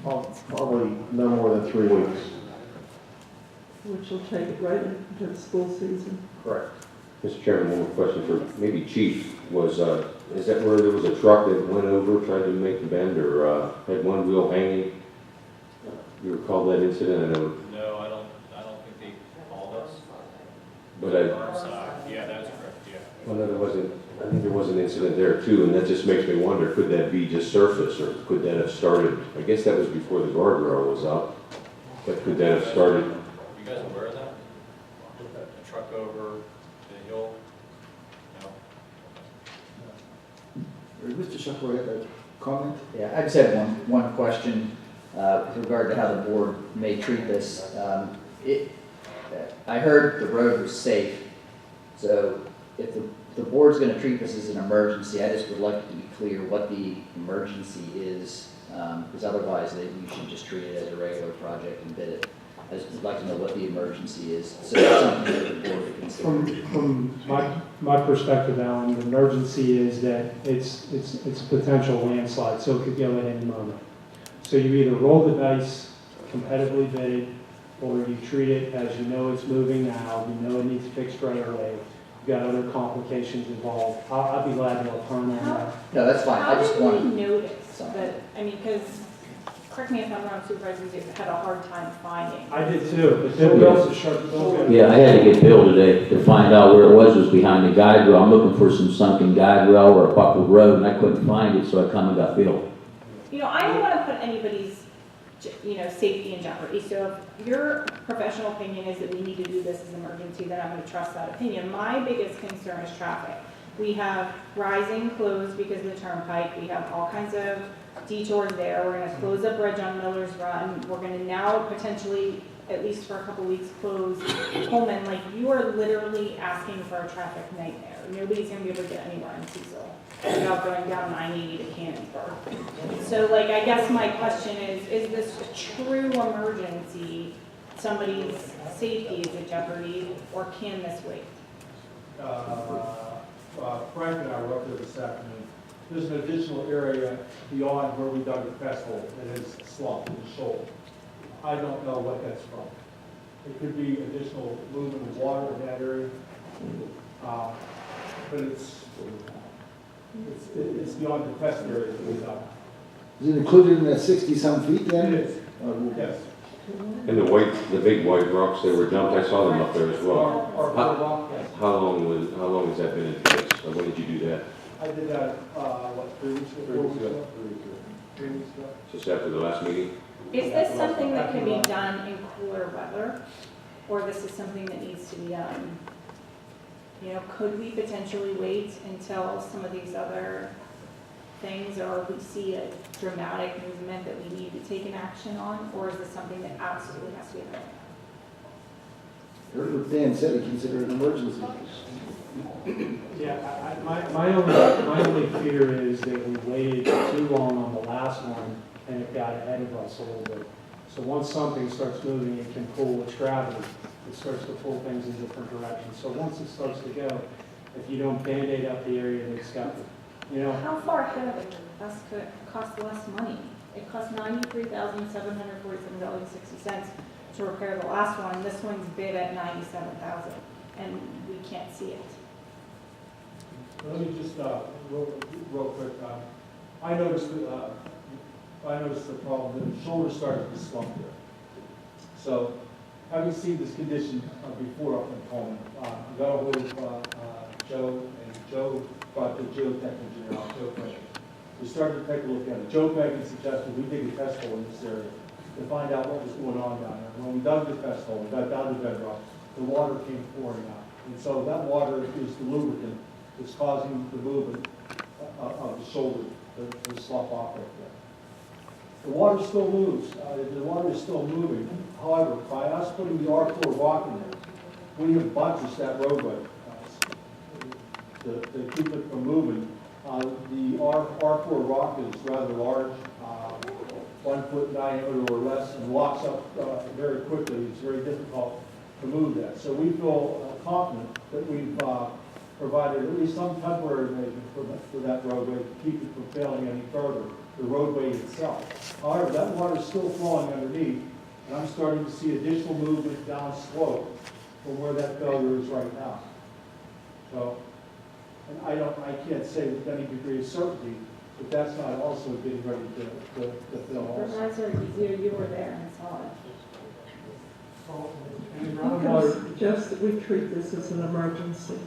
Probably no more than 3 weeks. Which will take it right into the school season. Correct. Mr. Chairman, one more question for maybe Chief. Is that where there was a truck that went over, tried to make the bend, or had one wheel hanging? You recall that incident? I know. No, I don't think they called us. But Yeah, that's correct, yeah. well, no, I think there was an incident there too, and that just makes me wonder, could that be just surface, or could that have started, I guess that was before the guardrail was up, but could that have started? You guys aware of that? A truck over the hill? No? Mr. Shuffler, had a comment? Yeah, I just had one question with regard to how the board may treat this. I heard the road was safe, so if the board's going to treat this as an emergency, I just would like to be clear what the emergency is, because otherwise you should just treat it as a regular project and bid it. I just would like to know what the emergency is, so that's something that the board would consider. From my perspective, Alan, the emergency is that it's a potential landslide, so it could go at any moment. So you either roll the dice, competitively bid it, or you treat it as you know it's moving now, you know it needs fixed right away. You've got other complications involved. I'll be glad to opine on that. No, that's fine. I just How wanted. did we notice that, I mean, because, correct me if I'm wrong, supervisors had a hard time finding. I did too, but who else is sharp? Yeah, I had to get Bill today to find out where it was behind the guide rail. I'm looking for some sunken guide rail or a buckled road, and I couldn't find it, so I come and got Bill. You know, I don't want to put anybody's, safety in jeopardy. So if your professional opinion is that we need to do this as an emergency, then I'm going to trust that opinion. My biggest concern is traffic. We have rising closed because of the turnpike. We have all kinds of detours there. We're going to close the bridge on Miller's Run. We're going to now potentially, at least for a couple weeks, close Coleman. Like, you are literally asking for a traffic nightmare. Nobody's going to be able to get anywhere in Cecil without going down 980 to Cannonsburg. So, I guess my question is this a true emergency? Somebody's safety is in jeopardy, or can this wait? Frank and I were up there this afternoon. There's an additional area beyond where we dug the festival that is slumped in the shoal. I don't know what that's from. It could be additional movement of water in that area, but it's beyond the test area that we dug. Is it included in that 60-some feet It then? is, yes. And the big white rocks, they were dumped, I saw them up there as well. Our rock, yes. How long has that been in place? Or when did you do that? I did that, 3 weeks ago? 4 weeks ago? 3 weeks ago. Just after the last meeting? Is this something that can be done in cooler weather, or this is something that needs to be done? Could we potentially wait until some of these other things, or we see a dramatic movement that we need to take an action on, or is this something that absolutely has to be done? Heard what Dan said, he considered it an emergency. Yeah, my only fear is that we waited too long on the last one and it got ahead of us a little bit. So once something starts moving, it can pull with gravity. It starts to pull things in different directions. So once it starts to go, if you don't band-aid up the area that's got, How far ahead of it could cost less money? It cost $93,747.60 to repair the last one. This one's bid at $97,000, and we can't see it. Let me just, real quick, I noticed the problem that the shoulder started to slump there. So, having seen this condition before up in Coleman, I got a hold of Joe, and Joe brought the geotech engineer out, Joe Frank. We started to take a look at it. Joe Frank suggested we dig a test hole in this area to find out what was going on down there. When we dug the test hole, we got down to bedrock, the water came pouring out. And so that water is the lubricant that's causing the movement of the shoulder to slump off right there. The water still moves. The water is still moving. However, by us putting the R4 rock in there, we have buttressed that roadway to keep it from moving. The R4 rock is rather large, 1 foot diameter or less, and locks up very quickly. It's very difficult to move that. So we feel confident that we've provided at least some temporary measure for that roadway to keep it from failing any further the roadway itself. However, that water is still flowing underneath, and I'm starting to see additional movement down slope from where that failure is right now. So, and I can't say with any degree of certainty, but that's not also getting ready to fill also. Supervisor, you were there and saw it. And I'm groundwater, going to suggest that we treat this as an emergency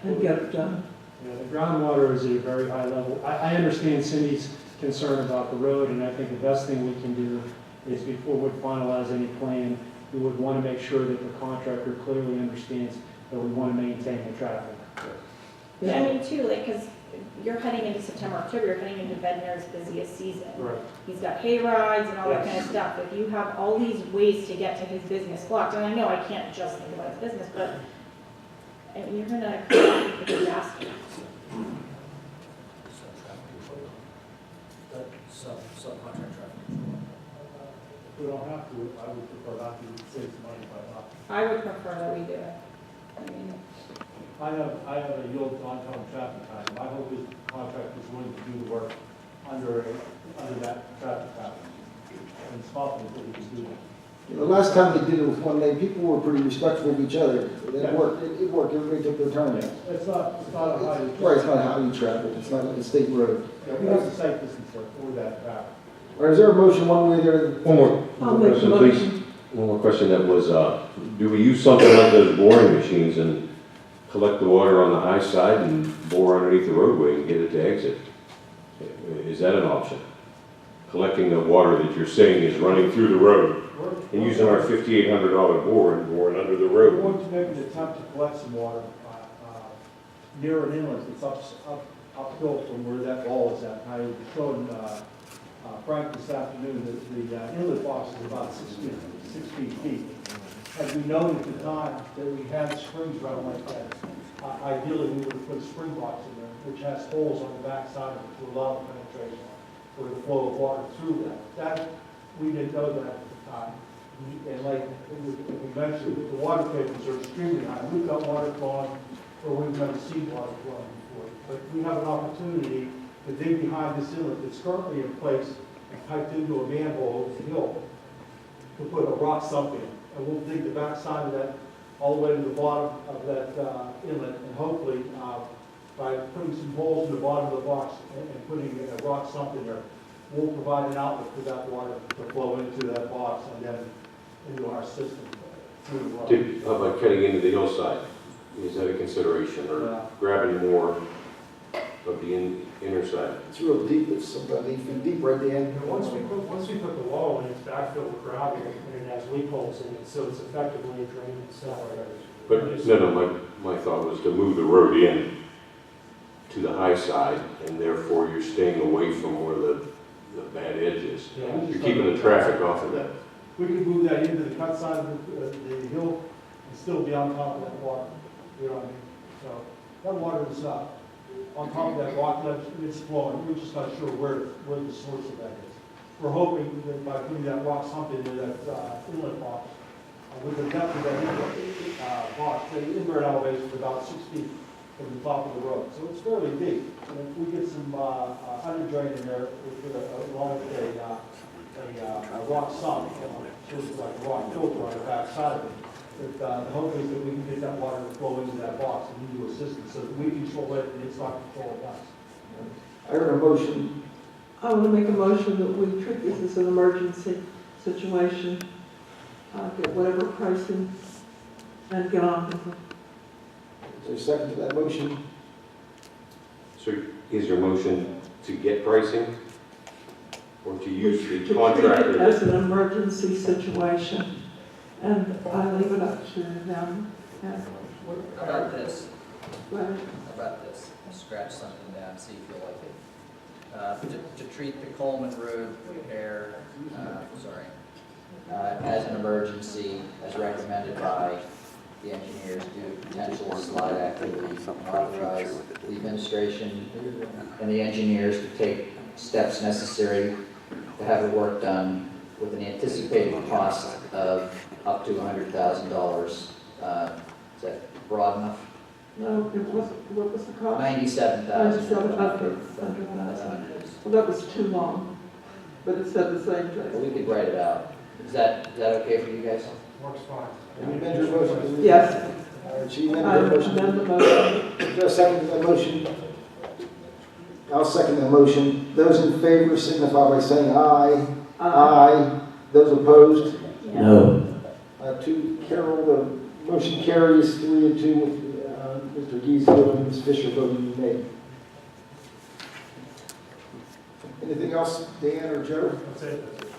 and get it done. You know, the groundwater is at a very high level. I understand Cindy's concern about the road, and I think the best thing we can do is before we finalize any plan, we would want to make sure that the contractor clearly understands that we want to maintain the traffic. Yeah, I mean, too, like, because you're heading into September, October, you're heading into Bednar's busiest season. Right. He's got hay rides and all that kind of stuff. If you have all these ways to get to his business blocked, and I know I can't just think about his business, but I mean, you're gonna come up with a disaster. Subcontract traffic. we don't have to, I would prefer not to save some money by not. I would prefer that we do it. I mean, I have a yield to oncoming traffic time. My hope is the contractor is willing to do the work under that traffic pattern. And it's confident that we can do that. The last time they did it with one lane, people were pretty respectful of each other. It worked, it worked, everybody took their turn. It's not a highway. Right, it's not highway traffic, it's not like a state road. Yeah, we have the site distance for that traffic. All right, is there a motion one way or the other? One more I'll make a question, please. motion. One more question that was, do we use something like those boring machines and collect the water on the high side and bore underneath the roadway and get it to exit? Is that an option? Collecting the water that you're saying is running through the road and using our $5,800 bore and boring under the We're road? going to make an attempt to collect some water near an inlet that's uphill from where that ball is at. I showed Frank this afternoon that the inlet box is about 6 feet deep. Had we known at the time that we had springs running like that, ideally we would have put a spring box in there, which has holes on the back side of it to allow penetration for the flow of water through that. We didn't know that at the time. And like we mentioned, the water tables are extremely high. We've got water flowing where we've never seen water flowing before. But we have an opportunity to dig behind this inlet that's currently in place and piped into a manhole over the hill to put a rock sump in. And we'll dig the back side of that all the way to the bottom of that inlet, and hopefully by putting some holes in the bottom of the box and putting a rock sump in there, we'll provide an outlet for that water to flow into that box and then into our system through the water. How about cutting into the hillside? Is that a consideration, or grabbing more of the inner side? It's real deep, it's about 8 feet deep right there. And once we put the wall in, it's backfilled with gravel, and it has leak holes in it, so it's effectively a drain itself. But no, my thought was to move the road in to the high side, and therefore you're staying away from where the bad edge is. Yeah, You're keeping the traffic off of that. We could move that into the cut side of the hill and still be on top of that water. You know what I mean? So that water is on top of that rock ledge, it's flowing. We're just not sure where the source of that is. We're hoping that by putting that rock sump into that inlet box, with the depth of that inlet box, the inlet elevation is about 6 feet from the top of the road. So it's fairly deep. And if we get some under drain in there, along with a rock sump, sort of like a rock filter on the back side of it, the hope is that we can get that water to flow into that box and into a system so that we control it and it's not controlling us. I heard a motion, I want to make a motion that we treat this as an emergency situation, get whatever pricing, and get on with it. is there a second to that motion? So is your motion to get pricing, or to use the To treat it contractor? as an emergency situation, and I leave it up to them. And, How about this? well, How about this? I'll scratch something down, see if you like it. To treat the Coleman Road repair, as an emergency, as recommended by the engineers, due to potential slide activity, authorize the administration and the engineers to take steps necessary to have the work done with an anticipated cost of up to $100,000. Is that broad enough? no, it wasn't, what was the cost? $97,000. $97,000. Well, that was too long, but it said the same Well, thing. we could write it out. Is that okay for you guys? Works fine. Can you amend your motion? Yes, All right, she I amended her motion. amend the motion. Is there a second to that motion? I'll second the motion. Those in favor signify by saying aye. Aye. Those opposed? No. To Carol, the motion carries 3-2 with Mr. Giesel and Ms. Fisher voting nay. Anything else, Dan or Joe? That's it.